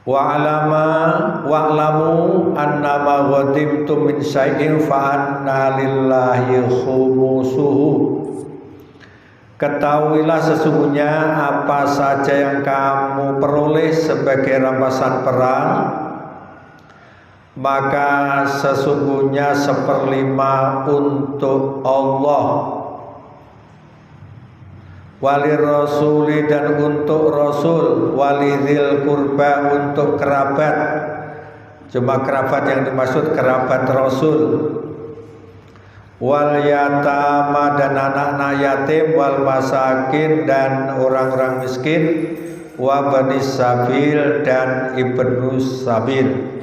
Wa'lamu annama ghanimtum min syai'in fa anna lillahi khumusuhu. Ketahuilah sesungguhnya apa saja yang kamu peroleh sebagai rampasan perang, maka sesungguhnya 1/5 untuk Allah, walir rasuli dan untuk rasul, walidil kurba untuk kerabat. Cuma kerabat yang dimaksud kerabat rasul, wal yatama dan anak-anak yatim, wal masakin dan orang-orang miskin, wa banis sabil dan ibnus sabil.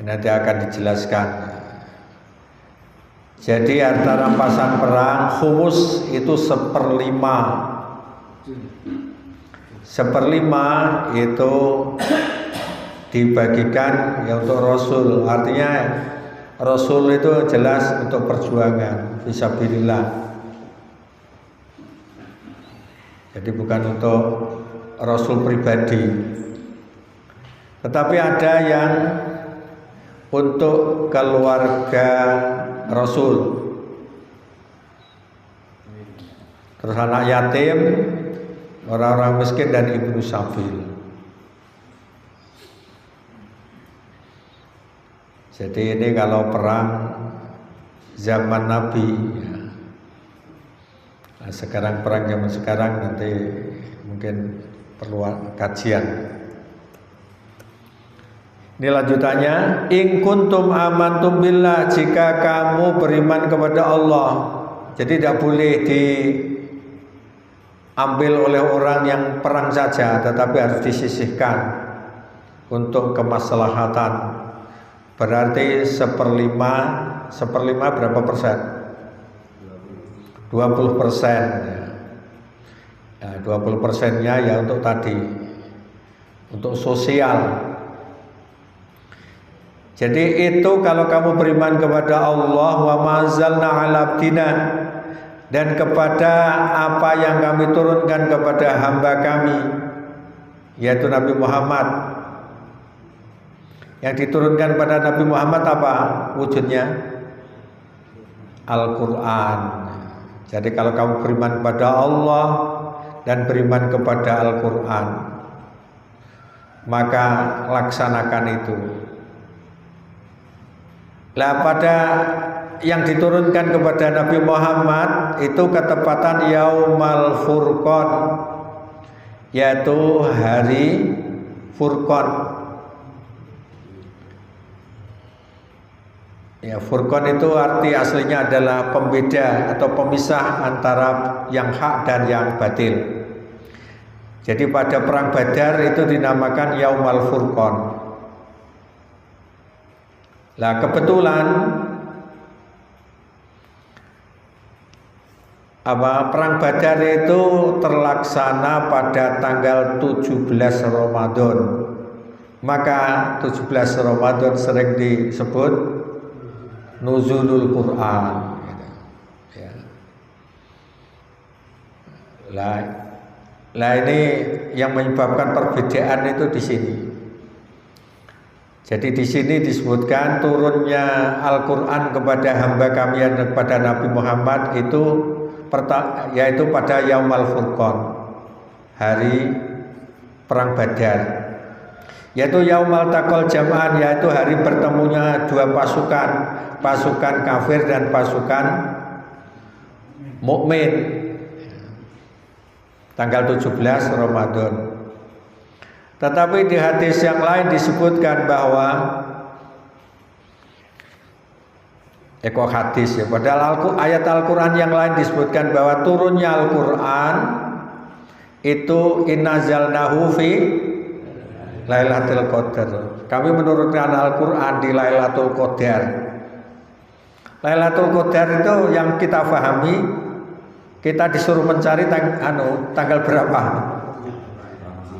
Nanti akan dijelaskan. Jadi harta rampasan perang khumus itu 1/5. 1/5 itu dibagikan ya untuk Rasul. Artinya Rasul itu jelas untuk perjuangan fisabilillah. Jadi bukan untuk Rasul pribadi. Tetapi ada yang untuk keluarga Rasul, terus anak yatim, orang-orang miskin dan ibnu sabil. Jadi ini kalau perang zaman Nabi ya. Nah, sekarang perang zaman sekarang nanti mungkin perlu kajian. Ini lanjutannya, in kuntum amantum billah, jika kamu beriman kepada Allah. Jadi tidak boleh diambil oleh orang yang perang saja, tetapi harus disisihkan untuk kemaslahatan. Berarti 1/5 berapa persen? 20%. Ya, 20%-nya ya untuk tadi, untuk sosial. Jadi itu kalau kamu beriman kepada Allah, wa mazalna ala abdina, dan kepada apa yang kami turunkan kepada hamba kami, yaitu Nabi Muhammad. Yang diturunkan pada Nabi Muhammad apa wujudnya? Al-Quran. Jadi kalau kamu beriman kepada Allah dan beriman kepada Al-Quran, maka laksanakan itu. Lah pada yang diturunkan kepada Nabi Muhammad itu ketepatan Yaumal Furqan, yaitu hari Furqan. Ya, Furqan itu arti aslinya adalah pembeda atau pemisah antara yang hak dan yang batil. Jadi pada perang Badar itu dinamakan Yaumal Furqan. Lah kebetulan perang Badar itu terlaksana pada tanggal 17 Ramadan. Maka 17 Ramadan sering disebut Nuzulul Quran. Ya. Lah ini yang menyebabkan perbedaan itu di sini. Jadi di sini disebutkan turunnya Al-Quran kepada hamba kami dan kepada Nabi Muhammad itu yaitu pada Yaumal Furqan, hari perang Badar, yaitu Yaumal Taqal Jam'an, yaitu hari bertemunya dua pasukan, pasukan kafir dan pasukan mukmin, tanggal 17 Ramadan. Tetapi di hadis yang lain disebutkan bahwa hadis ya, padahal ayat Al-Quran yang lain disebutkan bahwa turunnya Al-Quran itu innazalnahu fi Lailatul Qadar. Kami menurunkan Al-Quran di Lailatul Qadar. Lailatul Qadar itu yang kita pahami, kita disuruh mencari tanggal berapa?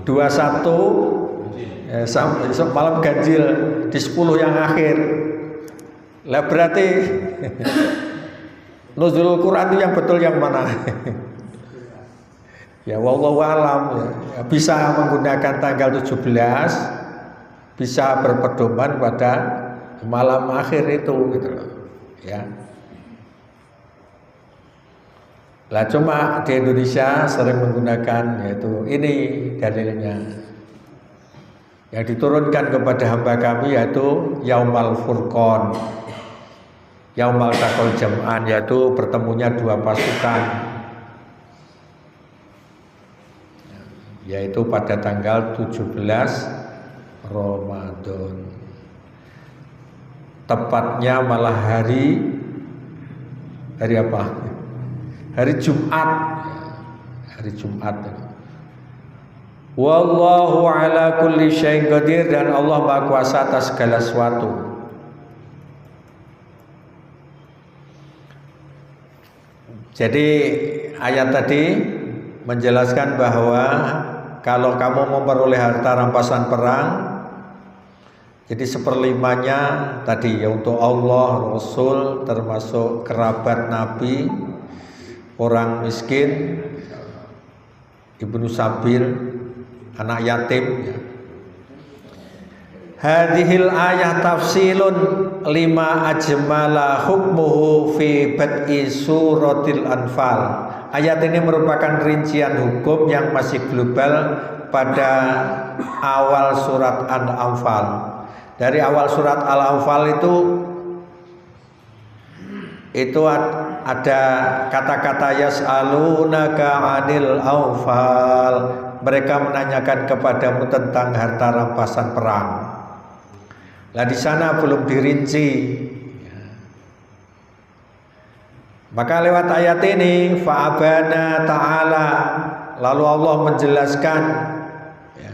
21 ya, malam ganjil di 10 yang akhir. Lah berarti Nuzulul Quran itu yang betul yang mana? Ya wallahu alam ya, bisa menggunakan tanggal 17, bisa berpedoman pada malam akhir itu gitu loh. Ya. Lah cuma di Indonesia sering menggunakan yaitu ini dalilnya. Yang diturunkan kepada hamba kami yaitu Yaumal Furqan, Yaumal Taqal Jam'an, yaitu bertemunya dua pasukan, yaitu pada tanggal 17 Ramadan. Tepatnya malah hari apa? Hari Jumat. Hari Jumat. Wallahu ala kulli syai'in qadir, dan Allah Maha Kuasa atas segala sesuatu. Jadi ayat tadi menjelaskan bahwa kalau kamu memperoleh harta rampasan perang, jadi seperlimanya tadi ya untuk Allah, Rasul, termasuk kerabat Nabi, orang miskin, ibnu sabil, anak yatim ya. Hadhil ayat tafsilun lima ajmala hukmuhu fi bad'i suratil Anfal. Ayat ini merupakan rincian hukum yang masih global pada awal surat Al-Anfal. Dari awal surat Al-Anfal itu ada kata-kata yas'alunaka 'anil anfal. Mereka menanyakan kepadamu tentang harta rampasan perang. Lah di sana belum dirinci. Maka lewat ayat ini fa'abana ta'ala, lalu Allah menjelaskan ya,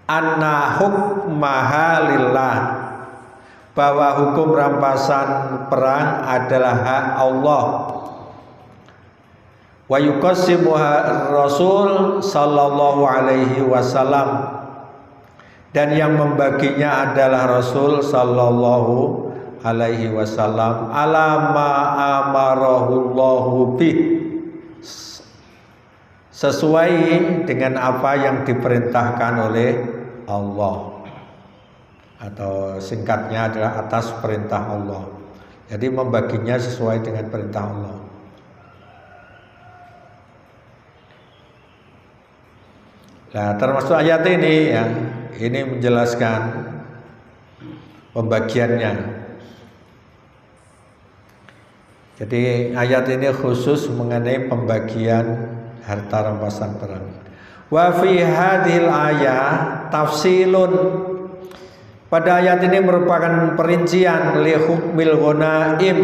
anna hukmaha lillah, bahwa hukum rampasan perang adalah hak Allah. Wa yuqassimuha Rasul sallallahu alaihi wasallam, dan yang membaginya adalah Rasul sallallahu alaihi wasallam ala ma amarahullahu bih, sesuai dengan apa yang diperintahkan oleh Allah, atau singkatnya adalah atas perintah Allah. Jadi membaginya sesuai dengan perintah Allah. Nah, termasuk ayat ini ya, ini menjelaskan pembagiannya. Jadi ayat ini khusus mengenai pembagian harta rampasan perang. Wa fi hadhil ayat tafsilun, pada ayat ini merupakan perincian li hukmil ghanaim,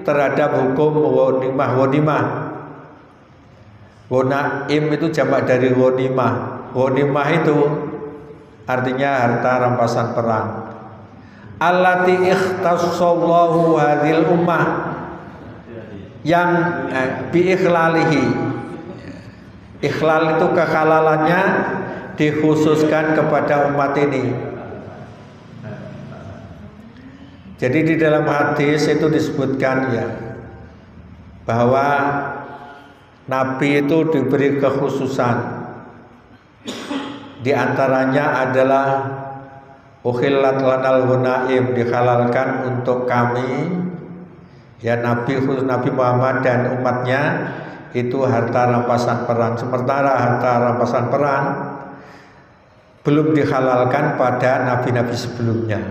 terhadap hukum ghanimah. Ghanaim itu jamak dari ghanimah. Ghanimah itu artinya harta rampasan perang. Allati ikhtassallahu hadhil ummah, yang biikhlalihi, ikhlal itu kehalalannya dikhususkan kepada umat ini. Jadi di dalam hadis itu disebutkan ya bahwa Nabi itu diberi kekhususan. Di antaranya adalah ukhillat lanal ghanaim, dihalalkan untuk kami ya Nabi, khusus Nabi Muhammad dan umatnya itu harta rampasan perang. Sementara harta rampasan perang belum dihalalkan pada nabi-nabi sebelumnya.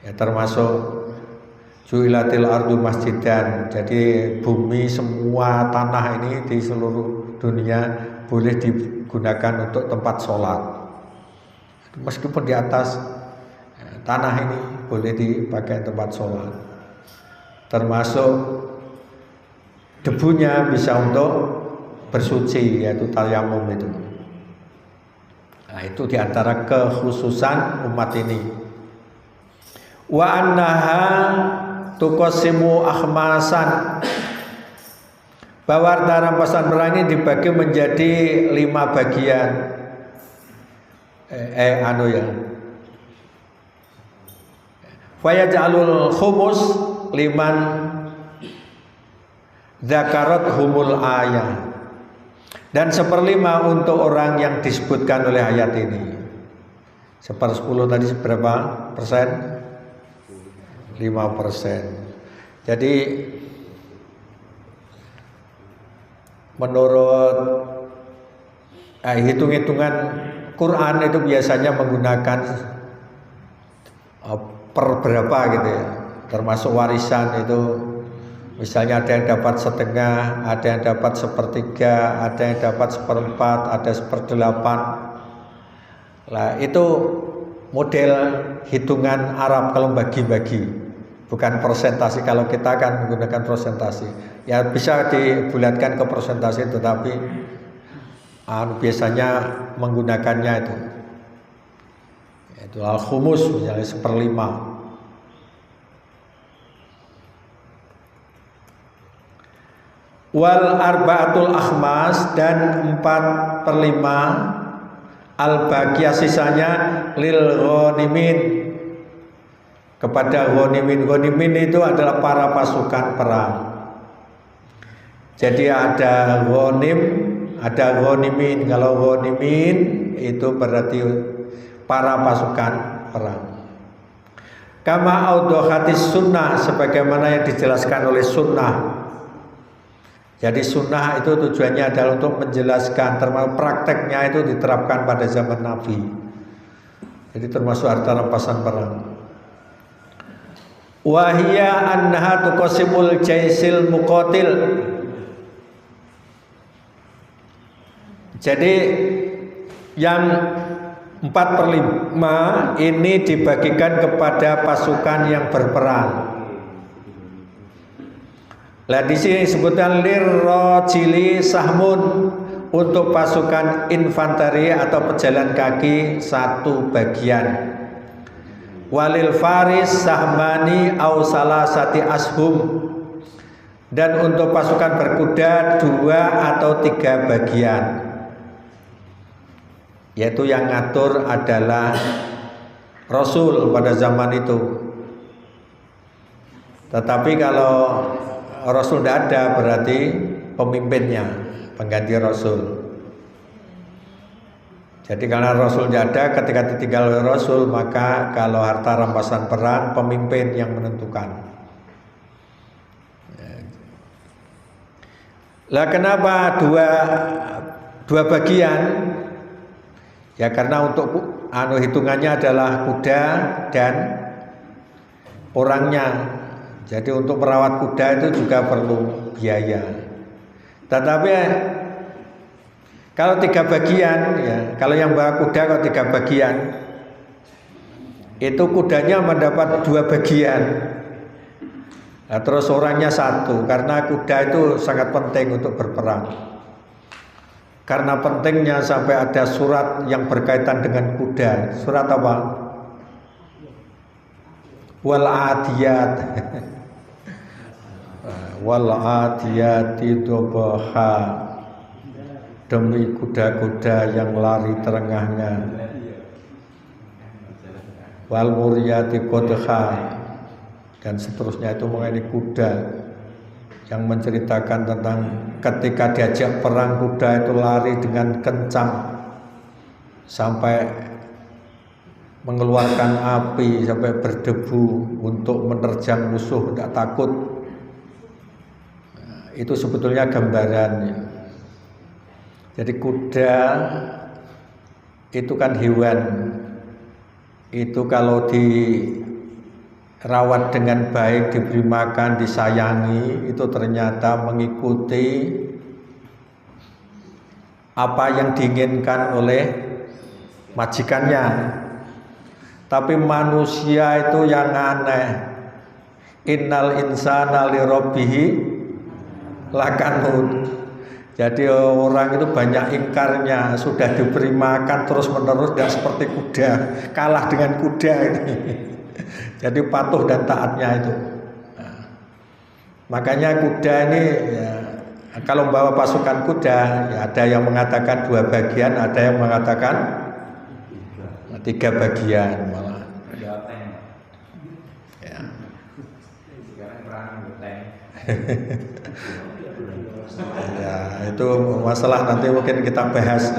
Ya, termasuk ju'ilatil ardu masjidan, jadi bumi semua tanah ini di seluruh dunia boleh digunakan untuk tempat sholat, meskipun di atas tanah ini boleh dipakai tempat sholat. Termasuk debunya bisa untuk bersuci, yaitu tayamum itu. Nah, itu diantara kekhususan umat ini. Wa annaha tuqassimu akhmasan, bahwa harta rampasan perang ini dibagi menjadi 5 bagian. Fayaj'alul khumus liman Zakarat humul ayat. Dan 1/5 untuk orang yang disebutkan oleh ayat ini. 1/10 tadi seberapa persen? 5%. Jadi menurut hitung-hitungan Quran itu biasanya menggunakan per berapa gitu ya. Termasuk warisan itu, misalnya ada yang dapat setengah, ada yang dapat 1/3, ada yang dapat 1/4, ada 1/8. Lah itu model hitungan Arab kalau bagi-bagi, bukan persentase. Kalau kita kan menggunakan persentase, ya bisa dibulatkan ke persentase, tetapi biasanya menggunakannya itu al-khumus, misalnya 1/5. Wal arba'atul akhmas, dan 4/5 al-baqiyah, sisanya lil ghanimin, kepada ghanimin. Ghanimin itu adalah para pasukan perang. Jadi ada ghanim, ada ghanimin. Kalau ghanimin itu berarti para pasukan perang. Kama audohatis sunnah, sebagaimana yang dijelaskan oleh sunnah. Jadi sunnah itu tujuannya adalah untuk menjelaskan, termasuk prakteknya itu diterapkan pada zaman Nabi. Jadi termasuk harta rampasan perang. Wahia annaha tuqasimul jaisil muqatil. Jadi yang 4/5 ini dibagikan kepada pasukan yang berperang. Lah di sini disebutkan lirrajili sahmun, untuk pasukan infanteri atau pejalan kaki 1 bagian. Walil faris sahmani au salasati ashum, dan untuk pasukan berkuda 2 atau 3 bagian. Yaitu yang ngatur adalah Rasul pada zaman itu. Tetapi kalau Rasul tidak ada, berarti pemimpinnya, pengganti Rasul. Jadi karena Rasul tidak ada, ketika ditinggal oleh Rasul, maka kalau harta rampasan perang, pemimpin yang menentukan. Lah kenapa dua bagian? Ya karena untuk hitungannya adalah kuda dan orangnya. Jadi untuk merawat kuda itu juga perlu biaya. Tetapi kalau 3 bagian, ya kalau yang bawa kuda kalau 3 bagian, itu kudanya mendapat 2 bagian. Nah, terus orangnya 1, karena kuda itu sangat penting untuk berperang. Karena pentingnya sampai ada surat yang berkaitan dengan kuda. Surat apa? Wal adiyat. Wal adiyati dobaha, demi kuda-kuda yang lari terengah-engah. Wal muriyati qadha, dan seterusnya itu mengenai kuda yang menceritakan tentang ketika diajak perang, kuda itu lari dengan kencang sampai mengeluarkan api, sampai berdebu untuk menerjang musuh, tidak takut. Itu sebetulnya gambarannya. Jadi kuda itu kan hewan, itu kalau dirawat dengan baik, diberi makan, disayangi, itu ternyata mengikuti apa yang diinginkan oleh majikannya. Tapi manusia itu yang aneh. Innal insana li rabbihi lakanut. Jadi orang itu banyak ingkarnya, sudah diberi makan terus menerus dan seperti kuda, kalah dengan kuda ini. Jadi patuh dan taatnya itu. Nah, makanya kuda ini ya, kalau bawa pasukan kuda, ya ada yang mengatakan 2 bagian, ada yang mengatakan 3 bagian malah. Ya. itu masalah nanti mungkin kita bahas.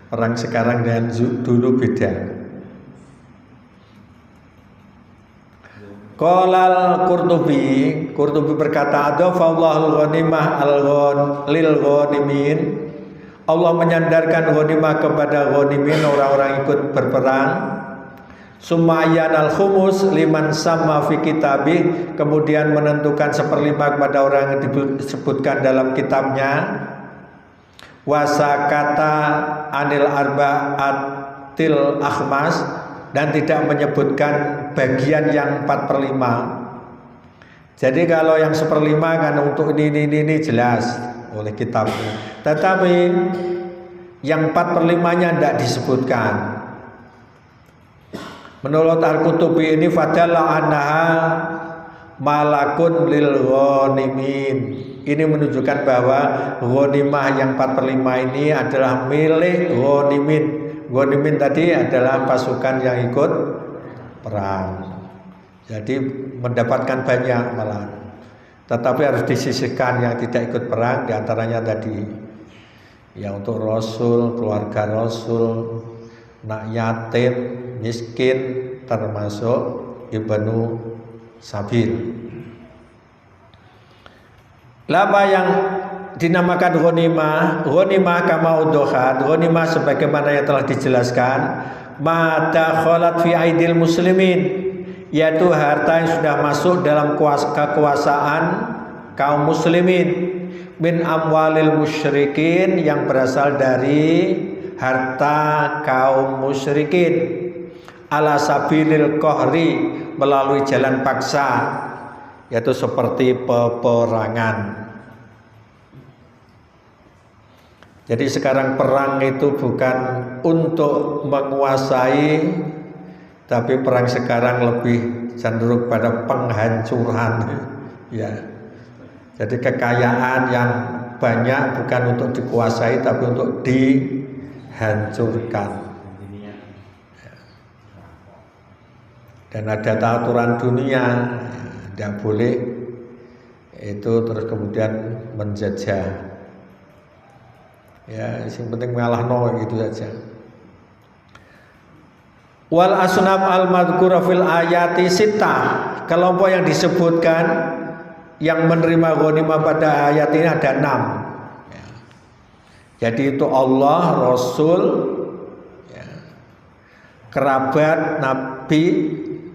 Perang sekarang dengan dulu beda. Qolal Qurtubi berkata, adafallahul ghanimah lil ghanimin. Allah menyandarkan ghanimah kepada ghanimin, orang-orang ikut berperang. Summa al khumus liman sama fi kitabih, kemudian menentukan 1/5 kepada orang yang disebutkan dalam kitabnya. Wasakata anil arba'atil akhmas, dan tidak menyebutkan bagian yang 4/5. Jadi kalau yang 1/5 kan untuk ini jelas oleh kitabnya, tetapi yang 4/5-nya tidak disebutkan. Menurut Al-Qutubi ini fadalla annaha malakun lil ghanimin. Ini menunjukkan bahwa ghanimah yang 4/5 ini adalah milik ghanimin. Ghanimin tadi adalah pasukan yang ikut perang. Jadi mendapatkan banyak malah. Tetapi harus disisihkan yang tidak ikut perang, diantaranya tadi ya untuk Rasul, keluarga Rasul, anak yatim, miskin, termasuk ibnu sabil. Lapa yang dinamakan ghanimah kama udhohat, ghanimah sebagaimana yang telah dijelaskan, ma dakhalat fi aidil muslimin, yaitu harta yang sudah masuk dalam kekuasaan kaum muslimin, min amwalil musyrikin, yang berasal dari harta kaum musyrikin, ala sabilil qahri, melalui jalan paksa, yaitu seperti peperangan. Jadi sekarang perang itu bukan untuk menguasai, tapi perang sekarang lebih cenderung pada penghancuran. Ya. Jadi kekayaan yang banyak bukan untuk dikuasai, tapi untuk dihancurkan. Dan ada aturan dunia, tidak boleh itu terus kemudian menjajah. Ya, yang penting mengalah gitu saja. Wal asnaf al madhkura fil ayati sittah, kelompok yang disebutkan yang menerima ghanimah pada ayat ini ada 6. Ya. Jadi itu Allah, Rasul, ya, kerabat Nabi,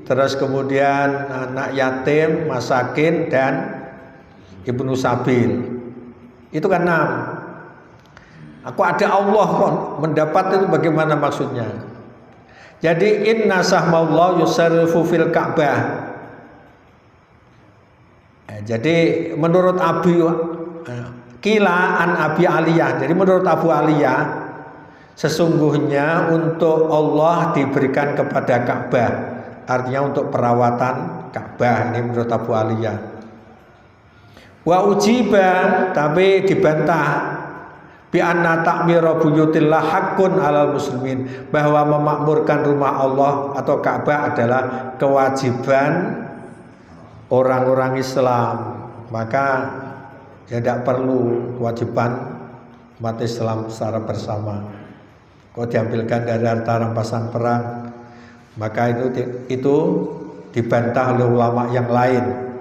terus kemudian anak yatim, masakin, dan ibnu sabil. Itu kan 6. Aku ada Allah kok, mendapat itu bagaimana maksudnya? Jadi inna sahmallahu yusarrifu fil Ka'bah. Jadi menurut Kila an Abi Aliyah, jadi menurut Abu Aliyah, sesungguhnya untuk Allah diberikan kepada Ka'bah, artinya untuk perawatan Ka'bah. Ini menurut Abu Aliyah. Wa ujiba, tapi dibantah, bi anna ta'mira buyutillah haqqun 'alal muslimin, bahwa memakmurkan rumah Allah atau Ka'bah adalah kewajiban orang-orang Islam. Maka ya tidak perlu kewajiban umat Islam secara bersama. Kalau diambilkan dari harta rampasan perang, maka itu dibantah oleh ulama yang lain.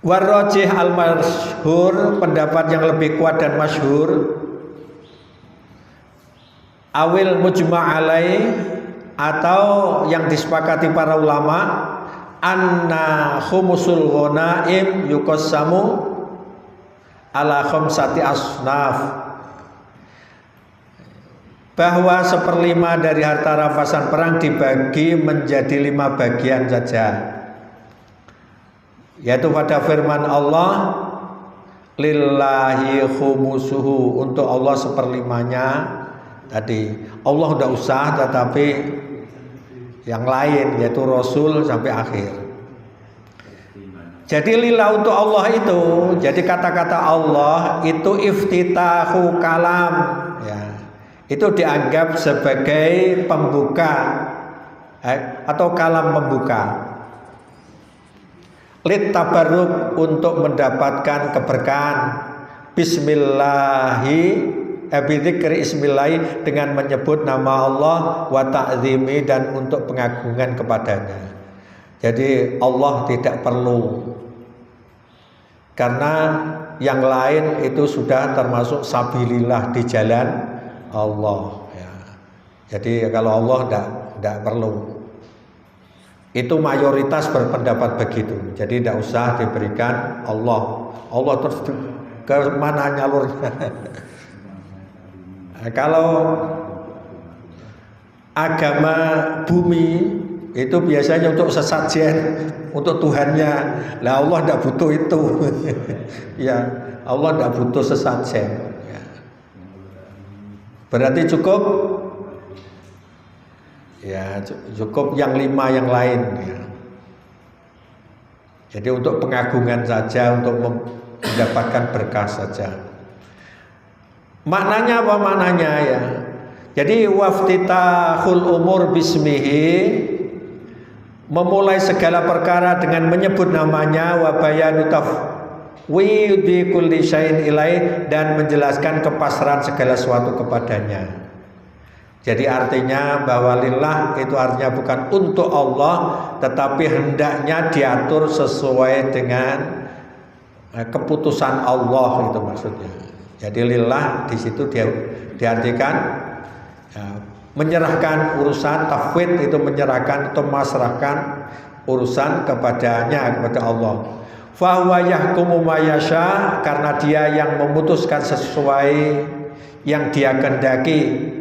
Warrajih al-masyhur, pendapat yang lebih kuat dan masyhur, awil mujma'alai, atau yang disepakati para ulama, anna khumusul ghanaim yuqassamu ala khamsati asnaf, bahwa 1/5 dari harta rampasan perang dibagi menjadi 5 bagian saja, yaitu pada firman Allah, lillahi khumusuhu, untuk Allah 1/5-nya. Tadi Allah udah usah, tetapi yang lain yaitu Rasul sampai akhir. Jadi lillah untuk Allah itu, jadi kata-kata Allah itu iftitahu kalam, ya, itu dianggap sebagai pembuka atau kalam pembuka. lit tabarruk, untuk mendapatkan keberkahan. Bismillahi bidzikri ismillahi, dengan menyebut nama Allah, wa ta'zimi, dan untuk pengagungan kepadanya. Jadi Allah tidak perlu, karena yang lain itu sudah termasuk sabilillah, di jalan Allah ya. Jadi kalau Allah tidak perlu. Itu mayoritas berpendapat begitu. Jadi tidak usah diberikan Allah terus ke mana nyalurnya. Kalau agama bumi itu biasanya untuk sesajen, untuk Tuhannya. Lah Allah tidak butuh itu. Ya, Allah tidak butuh sesajen. Ya. Berarti cukup, ya cukup yang 5 yang lain. Ya. Jadi untuk pengagungan saja, untuk mendapatkan berkah saja. Maknanya apa maknanya ya? Jadi waftitahul umur bismihi, memulai segala perkara dengan menyebut namanya, wa bayanu tafwidi kulli syai'in ilaih, dan menjelaskan kepasrahan segala sesuatu kepadanya. Jadi artinya bahwa lillah itu artinya bukan untuk Allah, tetapi hendaknya diatur sesuai dengan keputusan Allah, itu maksudnya. Jadi lillah di situ diartikan ya, menyerahkan urusan, tafwid itu menyerahkan atau memasrahkan urusan kepadanya, kepada Allah. Fa huwa yahkumu ma yasha, karena dia yang memutuskan sesuai yang dia kehendaki.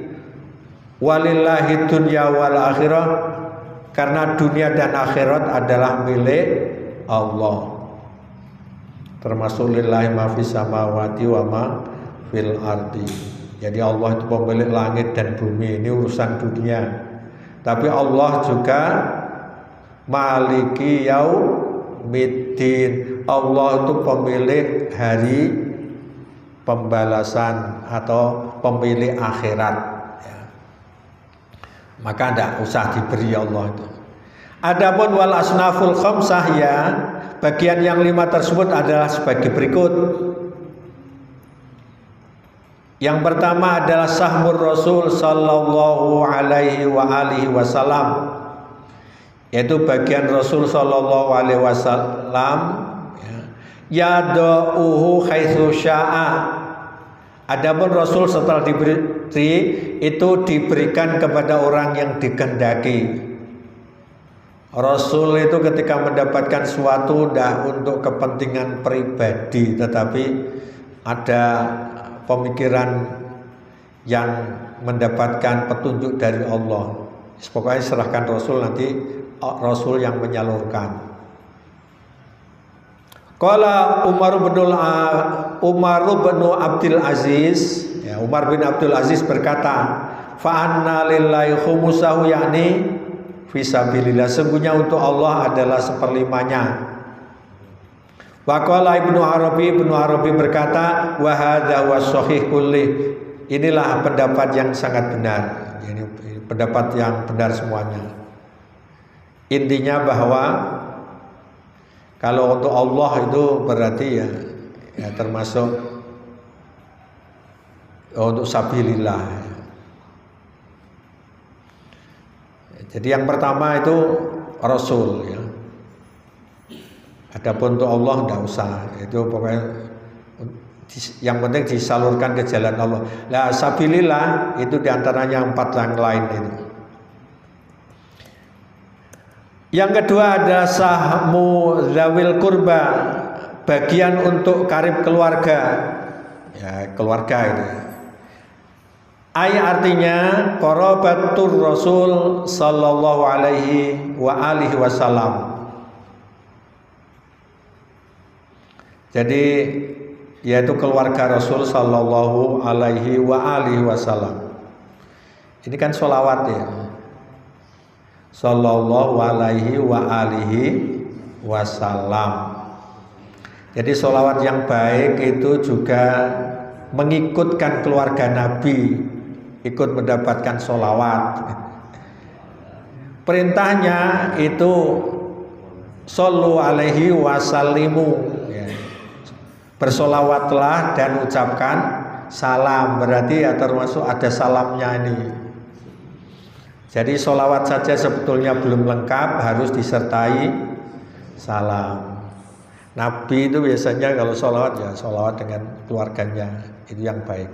Walillahi dunya wal akhirah, karena dunia dan akhirat adalah milik Allah. Termasuk lillahi ma fis samawati wa ma fil ardi. Jadi Allah itu pemilik langit dan bumi, ini urusan dunia. Tapi Allah juga maliki yaumiddin. Allah itu pemilik hari pembalasan atau pemilik akhirat ya. Maka tidak usah diberi Allah itu. Adapun wal asnaful khamsah ya, bagian yang 5 tersebut adalah sebagai berikut. Yang pertama adalah sahmur Rasul sallallahu alaihi wa alihi wasallam, yaitu bagian Rasul sallallahu alaihi wasallam ya, yadauhu haitsu syaa. Adapun Rasul setelah diberi itu diberikan kepada orang yang dikehendaki. Rasul itu ketika mendapatkan suatu tidak untuk kepentingan pribadi, tetapi ada pemikiran yang mendapatkan petunjuk dari Allah. Pokoknya serahkan Rasul, nanti Rasul yang menyalurkan. Qala Umar bin Abdul Aziz, ya, Umar bin Abdul Aziz berkata, fa anna lillahi khumusahu, yakni fisabilillah, sungguhnya untuk Allah adalah seperlimanya. Waqala Ibnu Arabi berkata, wa hadza wa sahih kulli, inilah pendapat yang sangat benar. Ini pendapat yang benar semuanya. Intinya bahwa kalau untuk Allah itu berarti ya termasuk untuk sabilillah. Jadi yang pertama itu Rasul ya. Adapun untuk Allah tidak usah, itu pokoknya yang penting disalurkan ke jalan Allah. Lah sabilillah itu diantaranya 4 yang lain itu. Yang kedua ada sahmu zawil kurba, bagian untuk karib keluarga. Ya, keluarga itu. Artinya qarabatur Rasul sallallahu alaihi wa alihi wasallam. Jadi yaitu keluarga Rasul sallallahu alaihi wa alihi wasallam. Ini kan sholawat ya. Sallallahu alaihi wa alihi wasallam. Jadi sholawat yang baik itu juga mengikutkan keluarga Nabi, ikut mendapatkan sholawat. Perintahnya itu Shollu alaihi wasallimu, ya. Bersolawatlah dan ucapkan salam, berarti ya termasuk ada salamnya ini. Jadi solawat saja sebetulnya belum lengkap, harus disertai salam. Nabi itu biasanya kalau solawat ya solawat dengan keluarganya, itu yang baik.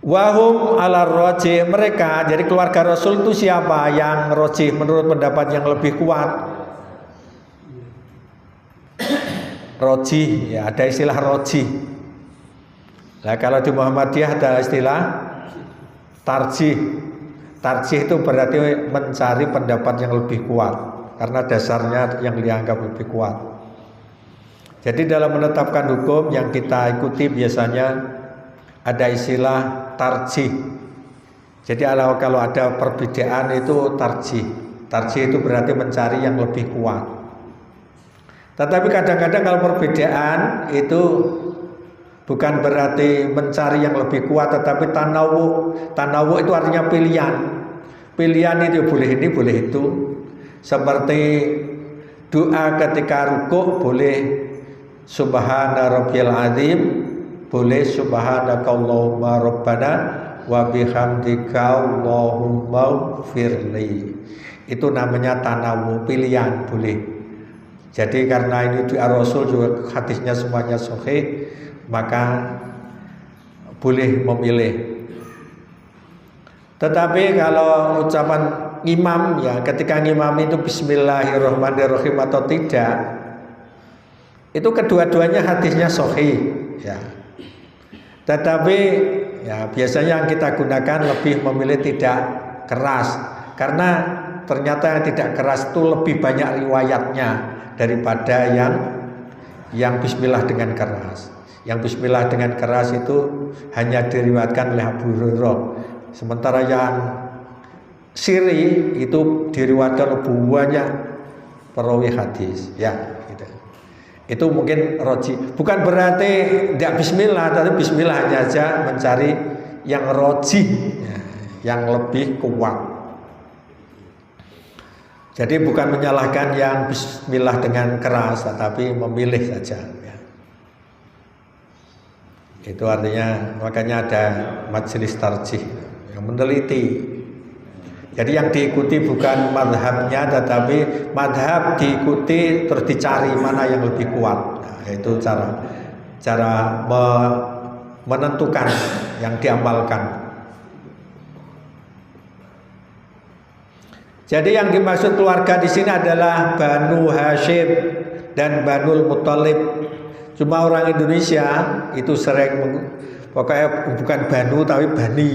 Wahum ala rojih, mereka, jadi keluarga Rasul itu siapa yang rojih menurut pendapat yang lebih kuat? Rojih, ya ada istilah rojih. Nah kalau di Muhammadiyah ada istilah tarjih. Tarjih itu berarti mencari pendapat yang lebih kuat, karena dasarnya yang dianggap lebih kuat. Jadi dalam menetapkan hukum yang kita ikuti biasanya ada istilah tarjih. Jadi kalau ada perbedaan itu tarjih. Tarjih itu berarti mencari yang lebih kuat. Tetapi kadang-kadang kalau perbedaan itu bukan berarti mencari yang lebih kuat, tetapi tanawu. Tanawu itu artinya pilihan. Pilihan itu boleh ini, boleh itu. Seperti doa ketika rukuk boleh subhana rabbiyal azim, boleh subhanakallahumma rabbana wa bihamdika allahumma firli. Itu namanya tanawu, pilihan, boleh. Jadi karena ini doa Rasul juga hadisnya semuanya sahih, maka boleh memilih. Tetapi kalau ucapan imam, ya ketika imam itu bismillahirrahmanirrahim atau tidak, itu kedua-duanya hadisnya sahih, ya. Tetapi ya biasanya yang kita gunakan lebih memilih tidak keras, karena ternyata yang tidak keras itu lebih banyak riwayatnya daripada yang bismillah dengan keras. Yang bismillah dengan keras itu hanya diriwayatkan oleh Abu Hurairah. Sementara yang siri itu diriwayatkan oleh banyak perawi hadis, ya gitu. Itu mungkin roji. Bukan berarti tidak bismillah, tapi bismillah hanya saja mencari yang roji, ya, yang lebih kuat. Jadi bukan menyalahkan yang bismillah dengan keras, tetapi memilih saja, ya. Itu artinya makanya ada majelis tarjih yang meneliti. Jadi yang diikuti bukan madhabnya, tetapi madhab diikuti terus dicari mana yang lebih kuat. Nah, itu cara menentukan yang diamalkan. Jadi yang dimaksud keluarga di sini adalah Banu Hashim dan Banul Muthalib. Cuma orang Indonesia itu sering pokoknya bukan Banu tapi Bani.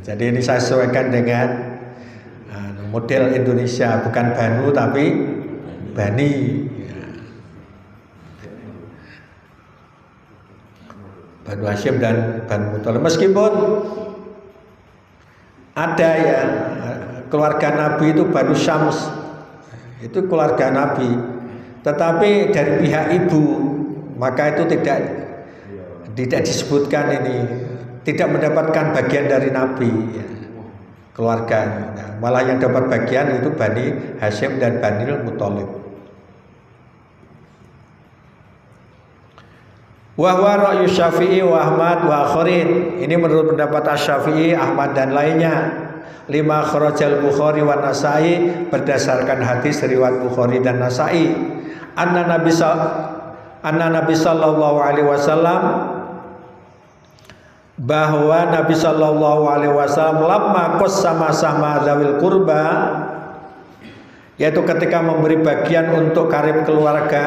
Jadi ini saya sesuaikan dengan model Indonesia, bukan Banu tapi Bani. Banu Hashim dan Banu Muthalib. Meskipun ada ya keluarga Nabi itu Banu Syams, itu keluarga Nabi, tetapi dari pihak ibu, maka itu tidak disebutkan ini, tidak mendapatkan bagian dari Nabi, ya, keluarga. Nah, malah yang dapat bagian itu Bani Hashim dan Banil Muthalib. Wa huwa ra'yu Syafi'i wa Ahmad wa akharin. Ini menurut pendapat Asy-Syafi'i, Ahmad dan lainnya. Lima kharajal Bukhari wa Nasa'i, berdasarkan hadis riwayat Bukhari dan Nasa'i. Anna Nabi sallallahu alaihi wasallam, bahwa Nabi sallallahu alaihi wasallam lamma qassama sama dzawil qurba, yaitu ketika memberi bagian untuk karib keluarga,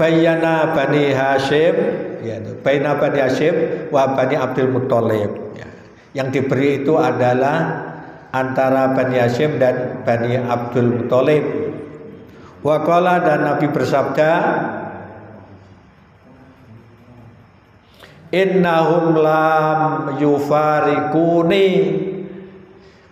Bayana Bani Hashim, ya, Bayana Bani Hashim wa Bani Abdul Muthalib, ya. Yang diberi itu adalah antara Bani Hashim dan Bani Abdul Muthalib. Wa qala, dan Nabi bersabda, innahum lam yufarikuni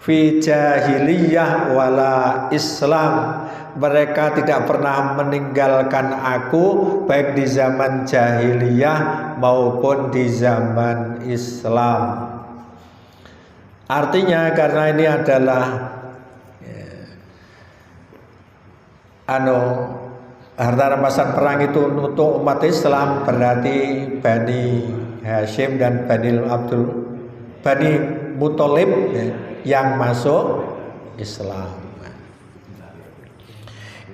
fi jahiliyah wala Islam. Mereka tidak pernah meninggalkan aku baik di zaman jahiliyah maupun di zaman Islam. Artinya karena ini adalah harta rampasan perang itu untuk umat Islam, berarti Bani Hashim dan Bani Muthalib yang masuk Islam.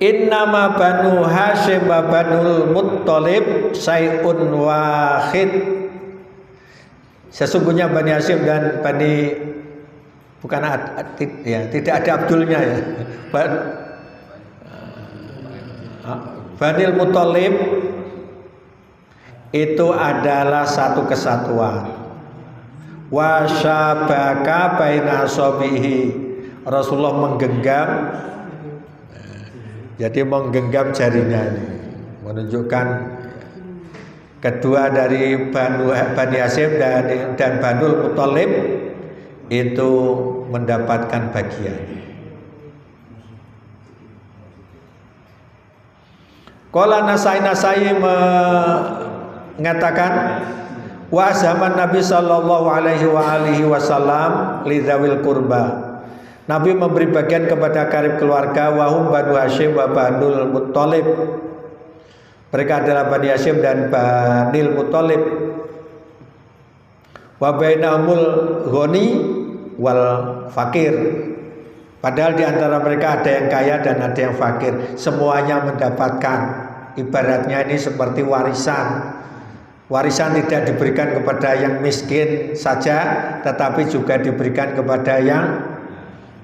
Innama Banu Hashim wa Banul Muthalib sayun wahid. Sesungguhnya Bani Hashim dan tidak ada Abdulnya ya. Banil Muthalib itu adalah satu kesatuan. Wa syabaka baina asabihi. Rasulullah menggenggam, jadi menggenggam jarinya ini, menunjukkan kedua dari Bani Hashim dan Banul Muthalib itu mendapatkan bagian. Qala Nasai mengatakan wa zaman Nabi sallallahu alaihi wasallam lidzawil qurba. Nabi memberi bagian kepada karib keluarga, wahum Banu Hashim wa Banul Muthalib. Mereka adalah Bani Hashim dan Banil Muthalib. Wa bainahumul ghani wal fakir. Padahal di antara mereka ada yang kaya dan ada yang fakir. Semuanya mendapatkan. Ibaratnya ini seperti warisan. Warisan tidak diberikan kepada yang miskin saja, tetapi juga diberikan kepada yang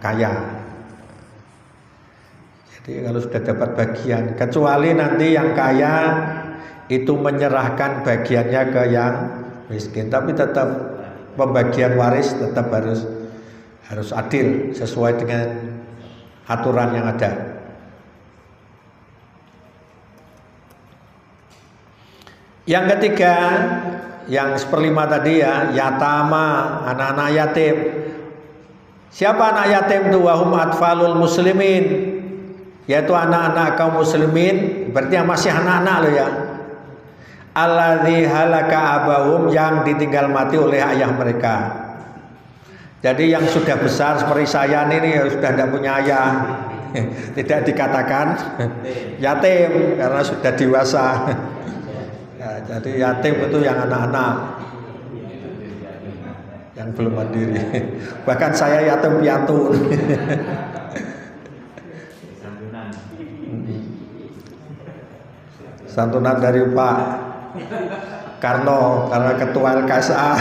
kaya. Jadi kalau sudah dapat bagian, kecuali nanti yang kaya itu menyerahkan bagiannya ke yang miskin, tapi tetap pembagian waris tetap harus adil sesuai dengan aturan yang ada. Yang ketiga, yang seperlima tadi ya, yatama, anak-anak yatim. Siapa anak yatim itu? Wahum atfalul muslimin, yaitu anak-anak kaum muslimin, berarti yang masih anak-anak loh ya. Alladzi halaka abahum, yang ditinggal mati oleh ayah mereka. Jadi yang sudah besar seperti saya ini ya sudah tidak punya ayah, tidak dikatakan yatim karena sudah dewasa. Ya, jadi yatim itu yang anak-anak yang belum mandiri. Bahkan saya yatim piatu. Santunan dari Pak Karno karena ketua LKSA.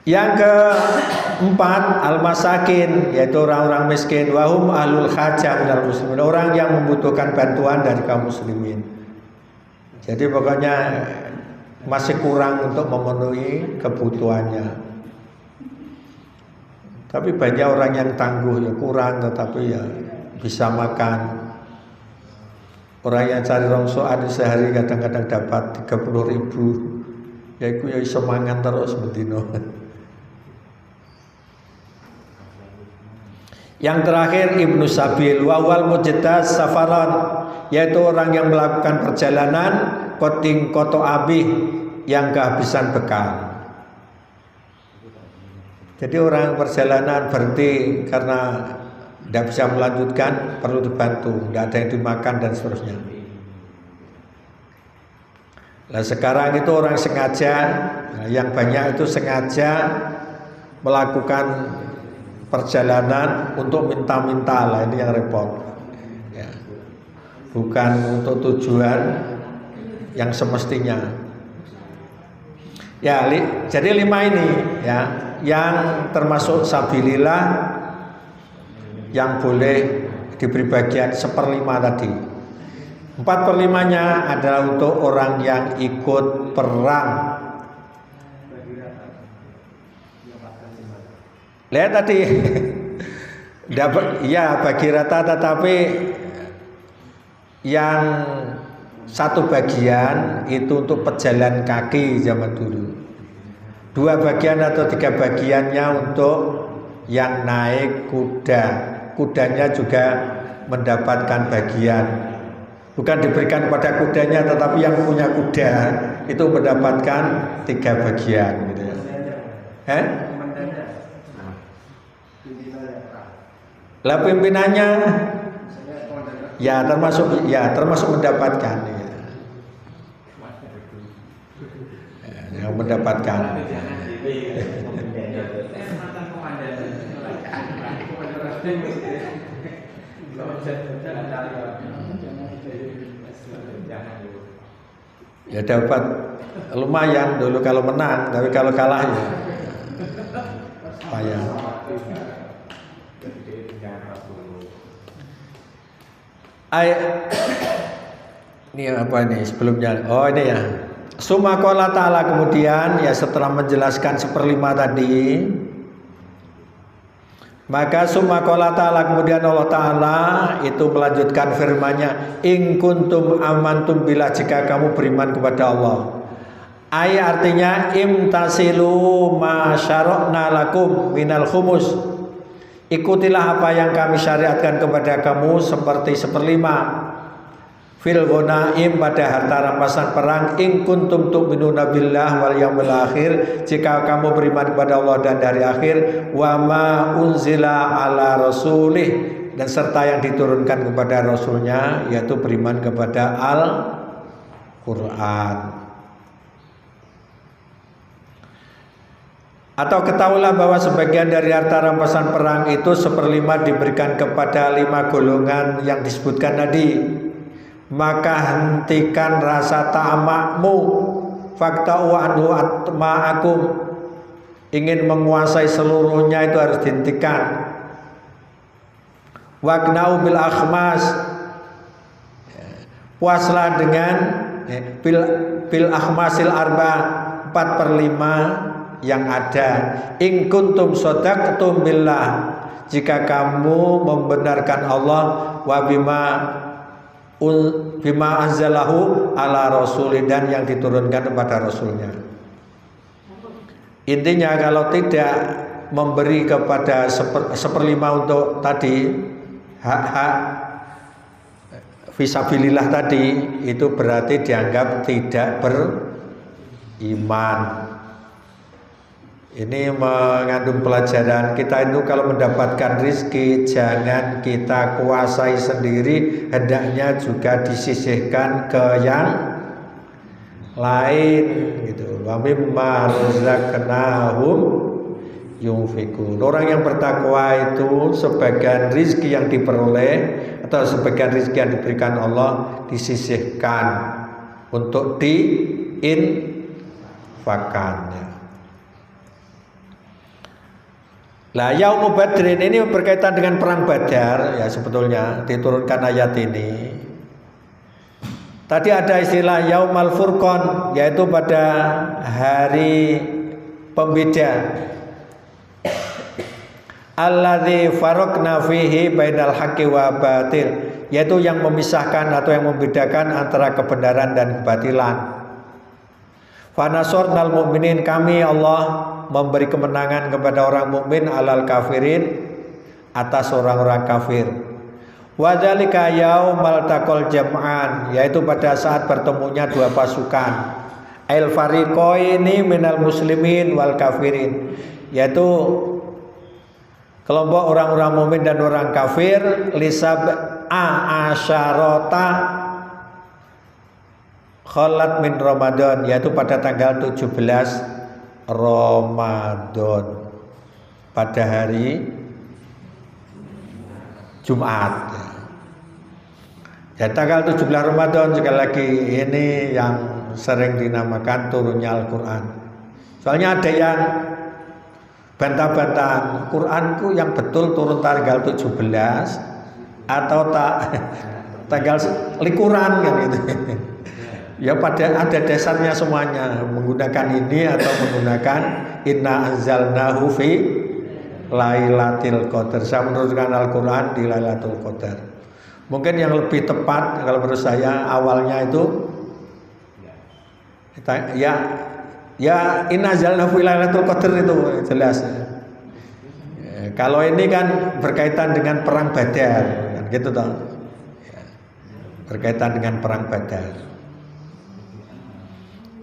Yang keempat, al-masakin, yaitu orang-orang miskin, wahum ahlul hajah minal muslimin, orang yang membutuhkan bantuan dari kaum muslimin. Jadi pokoknya masih kurang untuk memenuhi kebutuhannya. Tapi banyak orang yang tangguh ya, kurang tetapi ya bisa makan. Orang yang cari rongsokan sehari kadang-kadang dapat 30.000, ya itu ya semangat terus bedino. Yang terakhir Ibnu Sabil, wawal mujtahid safaran, yaitu orang yang melakukan perjalanan koting koto abih, yang kehabisan bekal. Jadi orang perjalanan berhenti karena tidak bisa melanjutkan, perlu dibantu, tidak ada yang dimakan dan seterusnya. Nah sekarang itu orang sengaja, yang banyak itu sengaja melakukan perjalanan untuk minta-minta lah, ini yang repot ya. Bukan untuk tujuan yang semestinya ya. Jadi 5 ini ya, yang termasuk sabilillah yang boleh diberi bagian 1/5 tadi. 4/5-nya adalah untuk orang yang ikut perang. Lihat tadi, ya bagi rata, tetapi yang satu bagian itu untuk pejalan kaki zaman dulu. 2 bagian atau 3 bagiannya untuk yang naik kuda. Kudanya juga mendapatkan bagian. Bukan diberikan pada kudanya, tetapi yang punya kuda itu mendapatkan 3 bagian gitu ya. Lah pimpinannya ya termasuk mendapatkan ya. Yang mendapatkan. Ya dapat lumayan dulu kalau menang, tapi kalau kalah ya payah. Ini apa ini sebelumnya? Oh ini ya. Summa qala ta'ala, kemudian ya setelah menjelaskan 1/5 tadi, maka summa qala ta'ala, kemudian Allah Ta'ala itu melanjutkan firman-Nya, in kuntum amantum, bila jika kamu beriman kepada Allah. Artinya imtasilu ma syara'na lakum minal khumus, ikutilah apa yang kami syariatkan kepada kamu seperti 1/5 fil ghonaim, pada harta rampasan perang, in kuntum tu'minuna billah wal yaumil akhir, jika kamu beriman kepada Allah dan hari akhir, wa ma unzila ala rasulih, dan serta yang diturunkan kepada rasulnya, yaitu beriman kepada Al-Quran. Atau ketahuilah bahwa sebagian dari harta rampasan perang itu 1/5 diberikan kepada 5 golongan yang disebutkan tadi. Maka hentikan rasa tamakmu, fakta'u anhu atma'akum, ingin menguasai seluruhnya itu harus dihentikan. Waqna'u bil akhmas, puaslah dengan bil akhmasil arba, 4/5 yang ada. In kuntum shadaqtum billah, jika kamu membenarkan Allah, wa bima anzalahu ala rasuli, dan yang diturunkan kepada rasulnya. Intinya kalau tidak memberi kepada 1/5 untuk tadi hak-hak fisabilillah tadi, itu berarti dianggap tidak beriman. Ini mengandung pelajaran kita itu kalau mendapatkan rizki jangan kita kuasai sendiri, hendaknya juga disisihkan ke yang lain gitu. Wa mimma razaqnahum yunfikun. Orang yang bertakwa itu sebagian rizki yang diperoleh atau sebagian rizki yang diberikan Allah disisihkan untuk diinfakkannya. Lah Yaumul Badrin ini berkaitan dengan perang Badar ya, sebetulnya diturunkan ayat ini. Tadi ada istilah Yaumul Furqan, yaitu pada hari pembeda. Alladzi faraqna fihi bainal haqqi wa batil, yaitu yang memisahkan atau yang membedakan antara kebenaran dan kebatilan. Fanasornal mu'minin, kami Allah memberi kemenangan kepada orang mukmin alal kafirin, atas orang-orang kafir. Wadzalika yaumal taqal jam'an, yaitu pada saat bertemunya 2 pasukan. Al fariqaini minal muslimin wal kafirin, yaitu kelompok orang-orang mukmin dan orang kafir. Lisab asyarata khalat min Ramadan, yaitu pada tanggal 17 Ramadan, pada hari Jumat. Ya, tanggal 17 Ramadan sekali lagi ini yang sering dinamakan turunnya Al-Quran. Soalnya ada yang bantah-bantahan, Quranku yang betul turun tanggal 17 atau tanggal likuran kan gitu. Ya ada dasarnya semuanya, menggunakan ini atau menggunakan inna anzalnahu fi lailatul qadar. Saya menurunkan Al-Quran di Lailatul Qadar. Mungkin yang lebih tepat kalau menurut saya awalnya itu ya inna anzalnahu fi lailatul qadar, itu jelas. Kalau ini kan berkaitan dengan perang Badar kan gitu toh. berkaitan dengan perang Badar.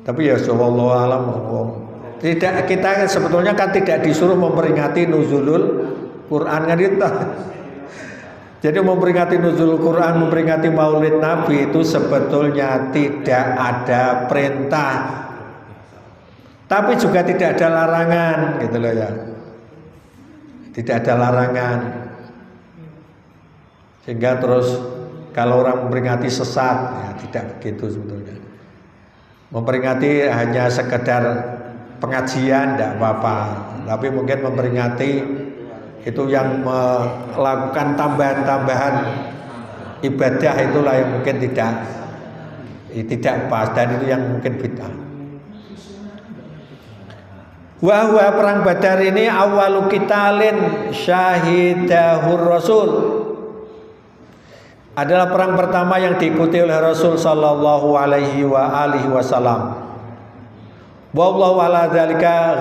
Tapi ya sallallahu alam tidak, kita sebetulnya kan tidak disuruh memperingati nuzulul Quran kan itu. Jadi memperingati nuzul Quran, memperingati Maulid Nabi itu sebetulnya tidak ada perintah. Tapi juga tidak ada larangan gitu loh ya. Tidak ada larangan. Sehingga terus kalau orang memperingati sesat ya tidak begitu sebetulnya. Memperingati hanya sekedar pengajian tidak apa-apa. Tapi mungkin memperingati itu yang melakukan tambahan-tambahan ibadah itulah yang mungkin tidak pas dan itu yang mungkin bid'ah. Wahwa perang Badar ini awalu qitalin syahidahur Rasul, adalah perang pertama yang diikuti oleh Rasul sallallahu alaihi wa alihi wasallam. Wallahu ala dzalika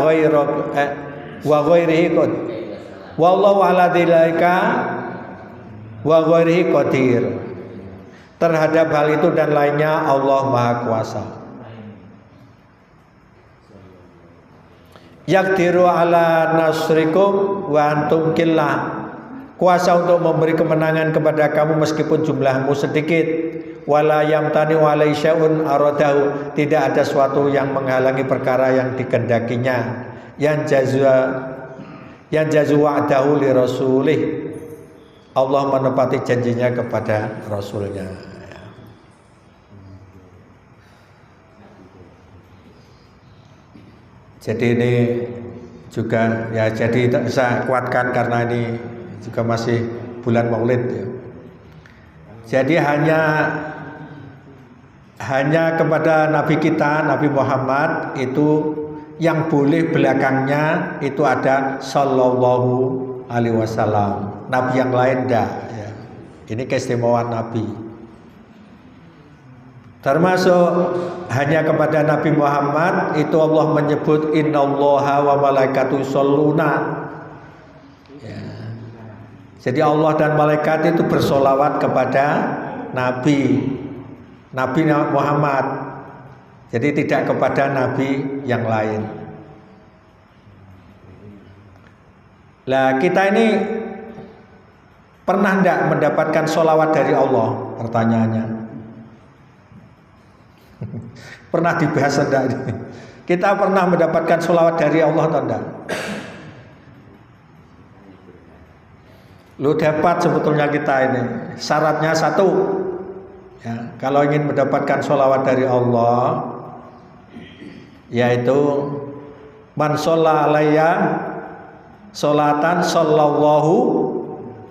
wa ghairihi qad. Wallahu ala dzalika wa ghairihi qadir. Terhadap hal itu dan lainnya Allah Maha Kuasa. Yaqdiru ala nasrikum wa antum qillah. Kuasa untuk memberi kemenangan kepada kamu meskipun jumlahmu sedikit. Wala yamtani walai sya'un aradahu, tidak ada suatu yang menghalangi perkara yang dikehendakinya. Yang jazu wa'dahu li rasulih, Allah menepati janjinya kepada Rasulnya. Jadi ini juga ya, jadi saya kuatkan karena ini juga masih bulan Maulid ya. Jadi hanya kepada Nabi kita, Nabi Muhammad itu yang boleh belakangnya itu ada sallallahu alaihi wasallam. Nabi yang lain enggak ya. Ini keistimewaan Nabi. Termasuk hanya kepada Nabi Muhammad itu Allah menyebut innallaha wa malaikatu yusholluna. Ya. Jadi Allah dan malaikat itu bersolawat kepada Nabi Muhammad. Jadi tidak kepada Nabi yang lain. Lah kita ini pernah tidak mendapatkan solawat dari Allah? Pertanyaannya. Pernah dibahas enggak? Kita pernah mendapatkan solawat dari Allah atau enggak? Lu dapat sebetulnya kita ini. Syaratnya satu. Ya, kalau ingin mendapatkan solawat dari Allah, yaitu man sholla alayya sholatan sallallahu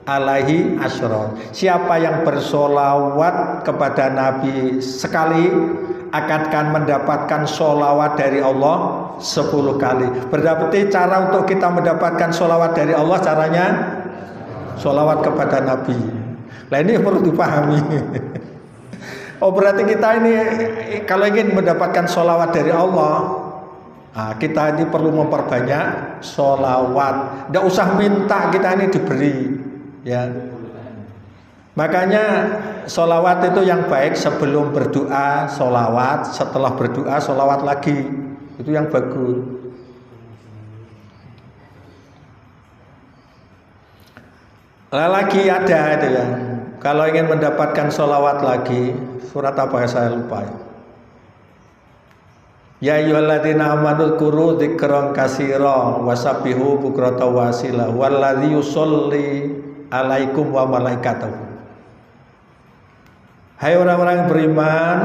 alaihi asyra. Siapa yang bersolawat kepada Nabi sekali akan mendapatkan solawat dari Allah 10 kali. Berarti cara untuk kita mendapatkan solawat dari Allah caranya solawat kepada Nabi. Nah ini perlu dipahami. Oh berarti kita ini kalau ingin mendapatkan solawat dari Allah, nah, kita ini perlu memperbanyak solawat. Tidak usah minta, kita ini diberi. Ya. Makanya solawat itu yang baik sebelum berdoa solawat, setelah berdoa solawat lagi, itu yang bagus. Lagi ada itu ya. Kalau ingin mendapatkan solawat lagi, surat apa saya lupa. Ya ayyuhalladzina amanu dzkuru dzikran katsira wasabbihu bukrata wasila walladzi yusolli alaikum wa malaikatuhu. Hai orang-orang yang beriman,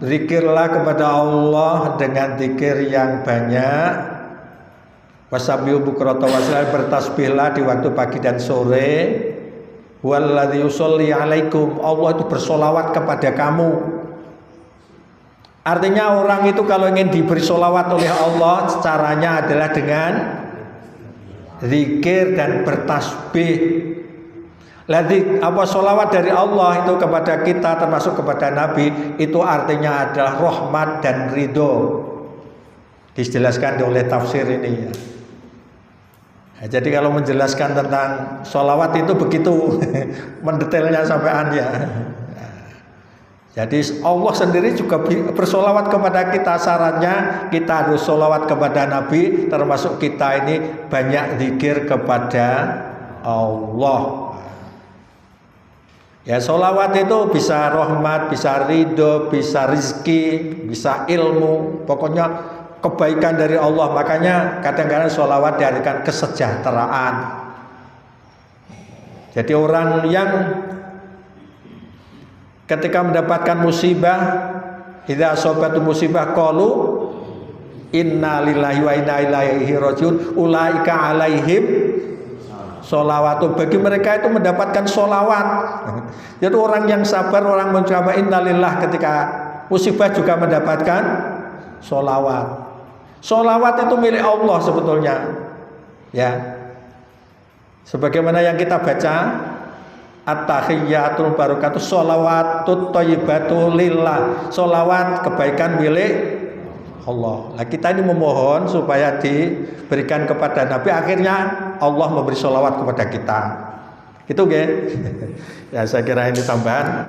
zikirlah kepada Allah dengan zikir yang banyak. Wasabbihu bukrata wasila, bertasbihlah di waktu pagi dan sore. Walladzi yusolli alaikum, Allah itu bersolawat kepada kamu. Artinya orang itu kalau ingin diberi solawat oleh Allah, caranya adalah dengan zikir dan bertasbih. Lagi apa solawat dari Allah itu kepada kita termasuk kepada Nabi itu artinya adalah rahmat dan ridho. Dijelaskan oleh tafsir ini ya. Nah, jadi kalau menjelaskan tentang solawat itu begitu mendetailnya sampean ya. Jadi Allah sendiri juga bersolawat kepada kita. Syaratnya kita harus solawat kepada Nabi, termasuk kita ini banyak zikir kepada Allah. Ya, solawat itu bisa rahmat, bisa ridho, bisa rizki, bisa ilmu, pokoknya kebaikan dari Allah. Makanya kadang-kadang solawat diartikan kesejahteraan. Jadi orang yang ketika mendapatkan musibah, idza asabatu musibah qalu inna lillahi wa inna ilaihi rajiun, ulaika alaihim sholawatu. Bagi mereka itu mendapatkan sholawat. Jadi orang yang sabar, orang mengucapkan innalillah ketika musibah juga mendapatkan sholawat. Sholawat itu milik Allah sebetulnya, ya. Sebagaimana yang kita baca, at-tahiyyatul barakatuh sholawatut thayyibatu lillah. Sholawat kebaikan milik Allah. Nah, kita ini memohon supaya diberikan kepada Nabi, akhirnya Allah memberi sholawat kepada kita. Gitu, ya. Ya, saya kira ini tambahan.